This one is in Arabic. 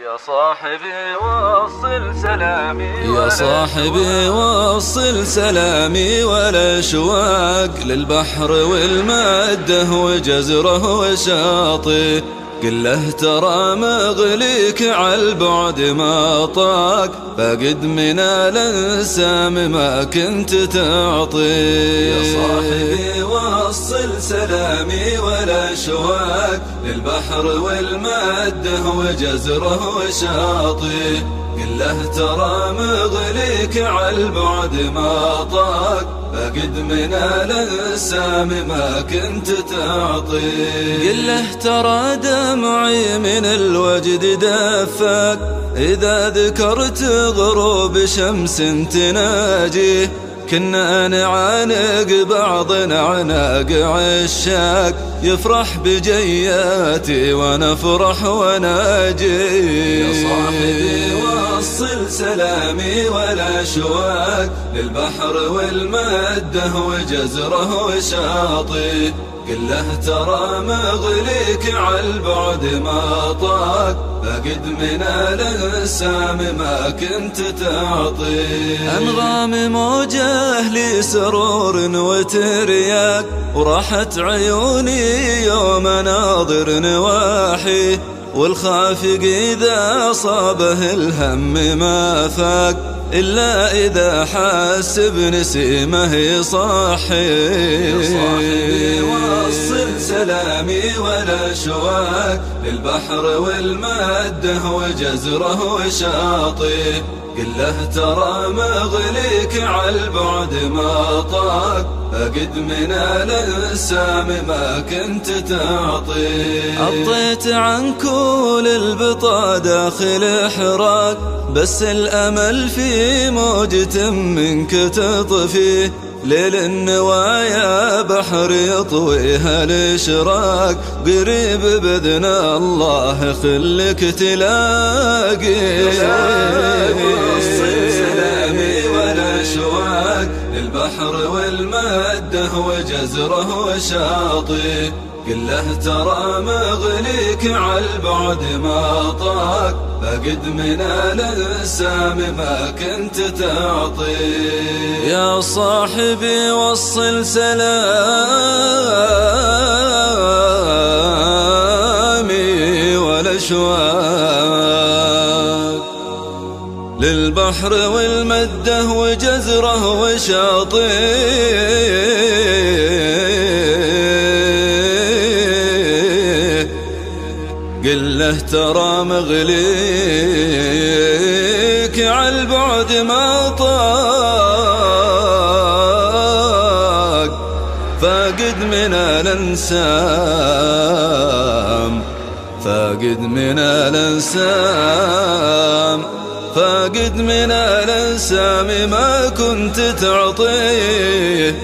يا صاحبي وصل سلامي يا صاحبي وصل سلامي والاشواق للبحر والمده وجزره وشاطئ، قل له ترى مغليك عالبعد ما طاق، فقد من الانسام ما كنت تعطي. يا صاحبي وصل سلامي والاشواق للبحر والمده وجزره وشاطئ، قل له ترى مغليك عالبعد ما طاق، فقد من الانسام ما كنت تعطي. قل له ترى دمعي من الوجد دفاك، إذا ذكرت غروب شمس تناجيه، كنا نعانق بعضنا عناق عشاق، يفرح بجياتي ونفرح وناجي. يا صاحبي وصل سلامي والاشواق للبحر والمده وجزره وشاطئ، قل له ترى مغليك عالبعد ما طاق، فقد من الانسام ما كنت تعطي. أنغام موجه لي سرور وترياق، وراحت عيوني يوم ناظر نواحي، والخافق إذا صابه الهم ما فاق، إلا إذا حس بنسيمه يصحي. يا صاحبي وصل سلامي والاشواق للبحر والمده وجزره وشاطئ، قل له ترى مغليك عالبعد ما طاق، فقد من الانسام ما كنت تعطي. أطيت عن كل البطا داخل حراق، بس الأمل في موجة منك تطفيه، ليل النوايا بحر يطويها الاشراق، قريب بإذن الله خلك تلاقي. وصل سلامي والاشواق للبحر والمده وجزره وشاطئ، قل له ترى مغليك عالبعد ما طاق، فقد من الانسام ما كنت تعطي. يا صاحبي وصل سلامي والاشواق للبحر والمده وجزره وشاطئ، قل له ترى مغليك عالبعد ما طاق، فاقد من الانسام، فاقد من الانسام، فاقد من الانسام ما كنت تعطيه.